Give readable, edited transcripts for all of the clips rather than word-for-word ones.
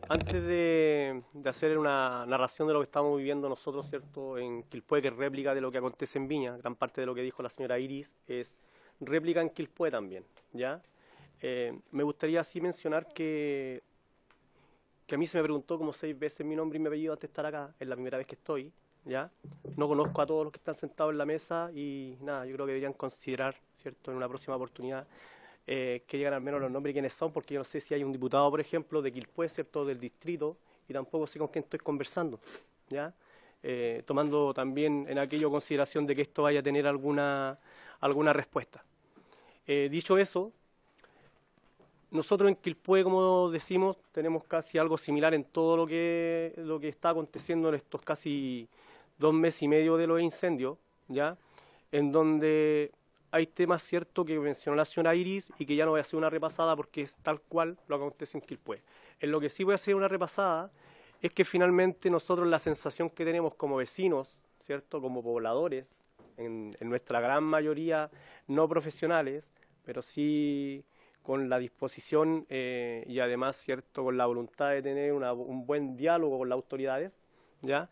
Antes de hacer una narración de lo que estamos viviendo nosotros, ¿cierto? En Quilpué, que es réplica de lo que acontece en Viña, gran parte de lo que dijo la señora Iris es réplica en Quilpué también, ¿ya? Me gustaría así mencionar que a mí se me preguntó como 6 veces mi nombre y mi apellido antes de estar acá, es la primera vez que estoy, ¿ya? No conozco a todos los que están sentados en la mesa y nada, yo creo que deberían considerar, ¿cierto? En una próxima oportunidad que llegan al menos los nombres y quiénes son, porque yo no sé si hay un diputado, por ejemplo, de Quilpué, ¿cierto? Del distrito, y tampoco sé con quién estoy conversando, ¿ya? Tomando también en aquello consideración de que esto vaya a tener alguna respuesta. Dicho eso, nosotros en Quilpué, como decimos, tenemos casi algo similar en todo lo que está aconteciendo en estos casi 2 meses y medio de los incendios, ¿ya? En donde hay temas ciertos que mencionó la señora Iris y que ya no voy a hacer una repasada porque es tal cual lo que acontece en Quilpué. En lo que sí voy a hacer una repasada es que finalmente nosotros la sensación que tenemos como vecinos, ¿cierto? Como pobladores, en nuestra gran mayoría no profesionales, pero sí con la disposición y además, ¿cierto?, con la voluntad de tener un buen diálogo con las autoridades, ¿ya?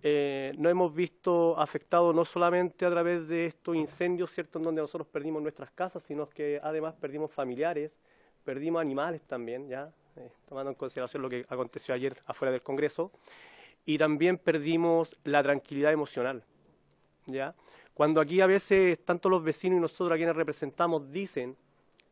Nos hemos visto afectados no solamente a través de estos incendios, ¿cierto?, en donde nosotros perdimos nuestras casas, sino que además perdimos familiares, perdimos animales también, ¿ya? Tomando en consideración lo que aconteció ayer afuera del Congreso, y también perdimos la tranquilidad emocional, ¿ya? Cuando aquí a veces tanto los vecinos y nosotros a quienes representamos dicen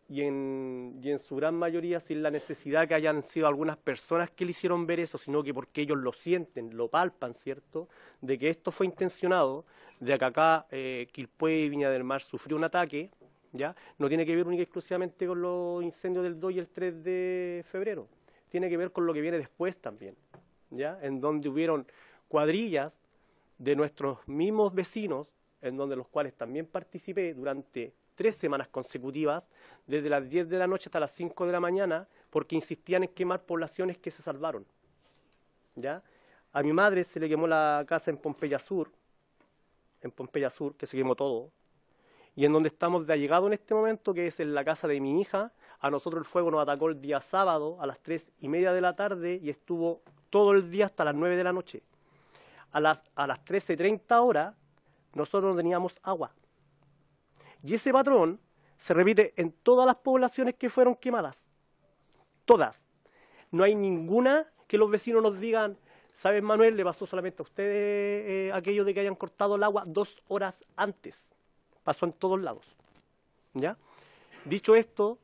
y en su gran mayoría sin la necesidad que hayan sido algunas personas que le hicieron ver eso, sino que porque ellos lo sienten, lo palpan, ¿cierto? De que esto fue intencionado, de que acá Quilpué y Viña del Mar sufrió un ataque, ¿ya? No tiene que ver única y exclusivamente con los incendios del 2 y el 3 de febrero, tiene que ver con lo que viene después también, ¿ya? En donde hubieron cuadrillas de nuestros mismos vecinos, en donde los cuales también participé durante 3 semanas consecutivas, desde las 10 de la noche hasta las 5 de la mañana, porque insistían en quemar poblaciones que se salvaron, ¿ya? A mi madre se le quemó la casa en Pompeya Sur, que se quemó todo, y en donde estamos de allegado en este momento, que es en la casa de mi hija, a nosotros el fuego nos atacó el día sábado a las 3:30 de la tarde y estuvo todo el día hasta las 9 de la noche. A las 13:30 horas nosotros no teníamos agua. Y ese patrón se repite en todas las poblaciones que fueron quemadas. Todas. No hay ninguna que los vecinos nos digan, ¿sabes, Manuel? Le pasó solamente a ustedes aquello de que hayan cortado el agua 2 horas antes. Pasó en todos lados, ¿ya? Dicho esto,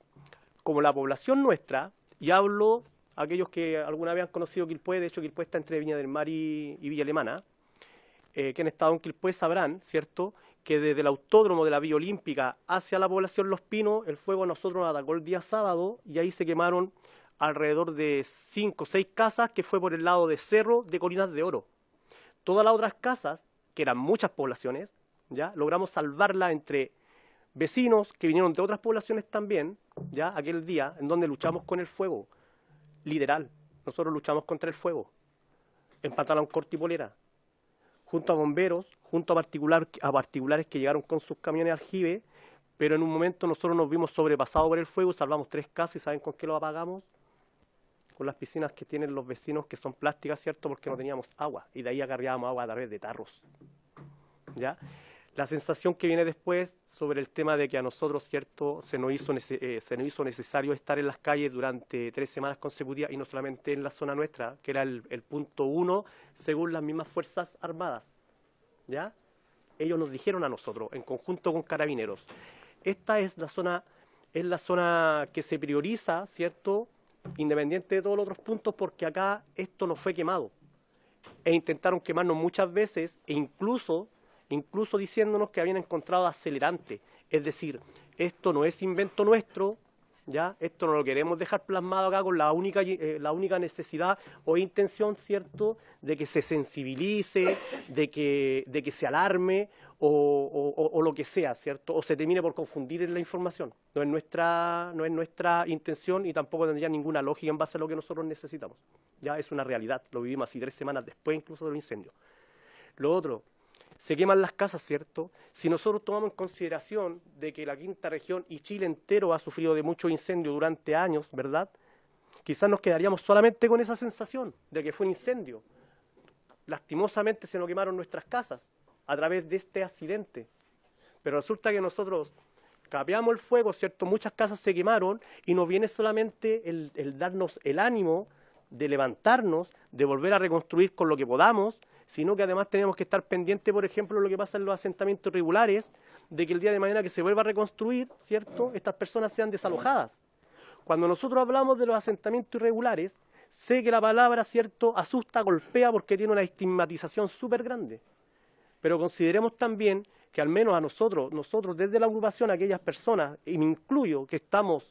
como la población nuestra, y hablo a aquellos que alguna vez han conocido Quilpué, de hecho Quilpué está entre Viña del Mar y Villa Alemana, que han estado en Quilpué sabrán, ¿cierto?, que desde el autódromo de la Villa Olímpica hacia la población Los Pinos, el fuego a nosotros nos atacó el día sábado y ahí se quemaron alrededor de 5 o 6 casas que fue por el lado de Cerro de Colinas de Oro. Todas las otras casas, que eran muchas poblaciones, ya logramos salvarlas entre vecinos que vinieron de otras poblaciones también, ya aquel día en donde luchamos con el fuego, literal, nosotros luchamos contra el fuego, en pantalón corto y polera, junto a bomberos, junto a particulares que llegaron con sus camiones aljibe, pero en un momento nosotros nos vimos sobrepasados por el fuego, salvamos 3 casas y ¿saben con qué lo apagamos? Con las piscinas que tienen los vecinos que son plásticas, ¿cierto? Porque no teníamos agua y de ahí acarreábamos agua a través de tarros, ¿ya? La sensación que viene después sobre el tema de que a nosotros, ¿cierto?, se nos hizo necesario estar en las calles durante 3 semanas consecutivas y no solamente en la zona nuestra, que era el punto 1 según las mismas Fuerzas Armadas, ¿ya? Ellos nos dijeron a nosotros, en conjunto con Carabineros, esta es la zona que se prioriza, ¿cierto?, independiente de todos los otros puntos, porque acá esto no fue quemado. E intentaron quemarnos muchas veces e incluso diciéndonos que habían encontrado acelerante. Es decir, esto no es invento nuestro, ¿ya? Esto no lo queremos dejar plasmado acá con la única necesidad o intención, ¿cierto?, de que se sensibilice, de que se alarme o lo que sea, ¿cierto? O se termine por confundir en la información. No es nuestra intención y tampoco tendría ninguna lógica en base a lo que nosotros necesitamos. Ya es una realidad, lo vivimos así 3 semanas después incluso del incendio. Lo otro, se queman las casas, ¿cierto? Si nosotros tomamos en consideración de que la quinta región y Chile entero ha sufrido de muchos incendios durante años, ¿verdad? quizás nos quedaríamos solamente con esa sensación de que fue un incendio. Lastimosamente se nos quemaron nuestras casas a través de este accidente. Pero resulta que nosotros capeamos el fuego, ¿cierto? Muchas casas se quemaron y nos viene solamente el darnos el ánimo de levantarnos, de volver a reconstruir con lo que podamos, sino que además tenemos que estar pendientes, por ejemplo, de lo que pasa en los asentamientos irregulares, de que el día de mañana que se vuelva a reconstruir, ¿cierto?, estas personas sean desalojadas. Cuando nosotros hablamos de los asentamientos irregulares, sé que la palabra, ¿cierto?, asusta, golpea porque tiene una estigmatización súper grande. Pero consideremos también que al menos a nosotros desde la agrupación, aquellas personas, y me incluyo, que estamos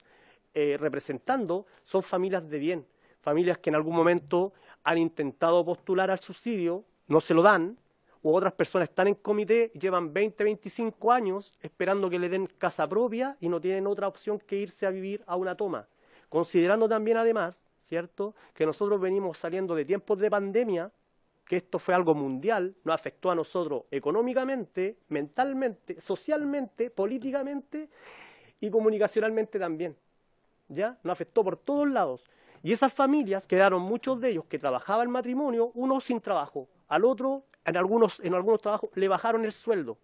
representando, son familias de bien, familias que en algún momento han intentado postular al subsidio, no se lo dan, u otras personas están en comité, llevan 20, 25 años esperando que le den casa propia y no tienen otra opción que irse a vivir a una toma. Considerando también además, ¿cierto?, que nosotros venimos saliendo de tiempos de pandemia, que esto fue algo mundial, nos afectó a nosotros económicamente, mentalmente, socialmente, políticamente y comunicacionalmente también. ¿Ya? Nos afectó por todos lados. Y esas familias quedaron muchos de ellos que trabajaban en matrimonio, uno sin trabajo, al otro en algunos trabajos le bajaron el sueldo.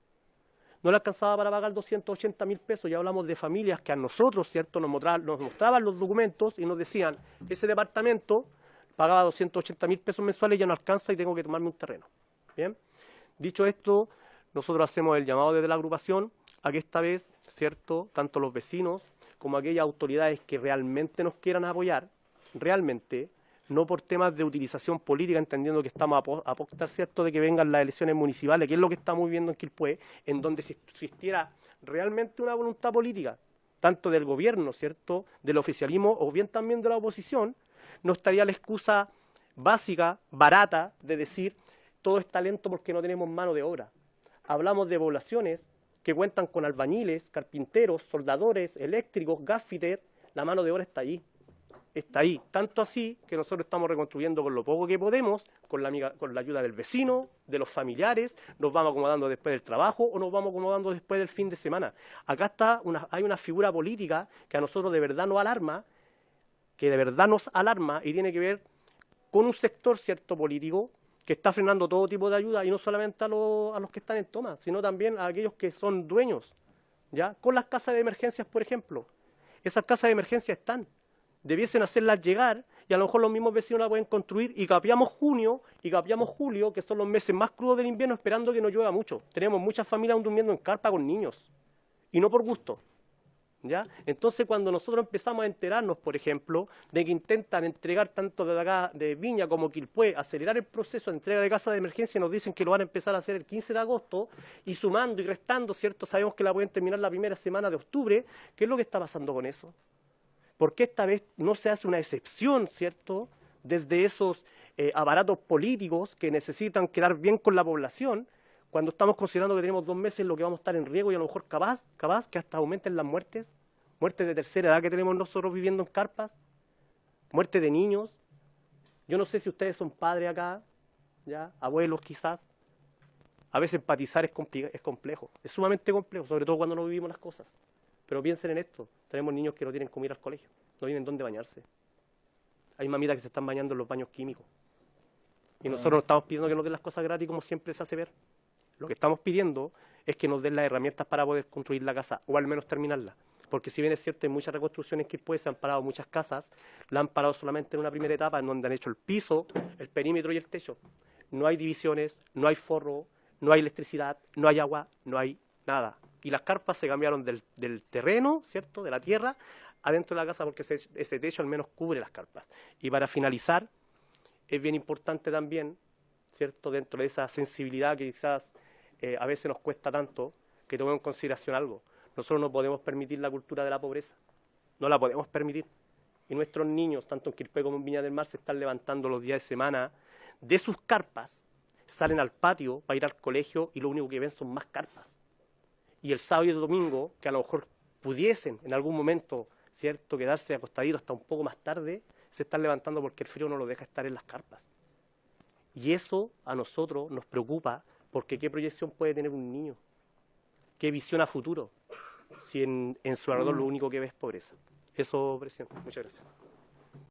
No le alcanzaba para pagar 280.000 pesos, ya hablamos de familias que a nosotros, ¿cierto?, nos mostraban los documentos y nos decían, ese departamento pagaba 280.000 pesos mensuales, ya no alcanza y tengo que tomarme un terreno. Bien, dicho esto, nosotros hacemos el llamado desde la agrupación a que esta vez, ¿cierto?, tanto los vecinos como aquellas autoridades que realmente nos quieran apoyar, realmente, no por temas de utilización política, entendiendo que estamos a apostar, ¿cierto?, de que vengan las elecciones municipales, que es lo que estamos viendo en Quilpué, en donde si existiera realmente una voluntad política, tanto del gobierno, ¿cierto?, del oficialismo o bien también de la oposición, no estaría la excusa básica, barata, de decir todo está lento porque no tenemos mano de obra. Hablamos de poblaciones que cuentan con albañiles, carpinteros, soldadores, eléctricos, gasfitter, la mano de obra está allí. Está ahí, tanto así que nosotros estamos reconstruyendo con lo poco que podemos, con la ayuda del vecino, de los familiares, nos vamos acomodando después del trabajo o nos vamos acomodando después del fin de semana. Acá hay una figura política que a nosotros de verdad nos alarma, y tiene que ver con un sector, ¿cierto?, político que está frenando todo tipo de ayuda y no solamente a los que están en toma, sino también a aquellos que son dueños, ¿ya? Con las casas de emergencias, por ejemplo. Esas casas de emergencia debiesen hacerlas llegar y a lo mejor los mismos vecinos la pueden construir y capeamos junio y capeamos julio, que son los meses más crudos del invierno, esperando que no llueva mucho. Tenemos muchas familias aún durmiendo en carpa con niños y no por gusto. ¿Ya? Entonces, cuando nosotros empezamos a enterarnos, por ejemplo, de que intentan entregar tanto de acá, de Viña como Quilpué, acelerar el proceso de entrega de casas de emergencia, nos dicen que lo van a empezar a hacer el 15 de agosto, y sumando y restando, ¿cierto? Sabemos que la pueden terminar la primera semana de octubre. ¿Qué es lo que está pasando con eso? ¿Por qué esta vez no se hace una excepción, ¿cierto?, desde esos aparatos políticos que necesitan quedar bien con la población, cuando estamos considerando que tenemos 2 meses en lo que vamos a estar en riesgo y a lo mejor capaz que hasta aumenten las muertes de tercera edad que tenemos nosotros viviendo en carpas, muertes de niños? Yo no sé si ustedes son padres acá, ¿ya?, abuelos quizás. A veces empatizar es complejo, es sumamente complejo, sobre todo cuando no vivimos las cosas. Pero piensen en esto, tenemos niños que no tienen cómo ir al colegio, no tienen dónde bañarse. Hay mamitas que se están bañando en los baños químicos. Y nosotros no estamos pidiendo que nos den las cosas gratis como siempre se hace ver. Lo que estamos pidiendo es que nos den las herramientas para poder construir la casa, o al menos terminarla. Porque si bien es cierto, hay muchas reconstrucciones que después se han parado muchas casas, la han parado solamente en una primera etapa, en donde han hecho el piso, el perímetro y el techo. No hay divisiones, no hay forro, no hay electricidad, no hay agua, no hay nada. Y las carpas se cambiaron del terreno, ¿cierto?, de la tierra, adentro de la casa, porque ese techo al menos cubre las carpas. Y para finalizar, es bien importante también, ¿cierto?, dentro de esa sensibilidad que quizás a veces nos cuesta tanto, que tomemos en consideración algo. Nosotros no podemos permitir la cultura de la pobreza, no la podemos permitir. Y nuestros niños, tanto en Quilpué como en Viña del Mar, se están levantando los días de semana de sus carpas, salen al patio para ir al colegio y lo único que ven son más carpas. Y el sábado y el domingo, que a lo mejor pudiesen en algún momento, ¿cierto?, quedarse acostaditos hasta un poco más tarde, se están levantando porque el frío no los deja estar en las carpas. Y eso a nosotros nos preocupa, porque ¿qué proyección puede tener un niño? ¿Qué visión a futuro? Si en su alrededor lo único que ve es pobreza. Eso, presidente. Muchas gracias.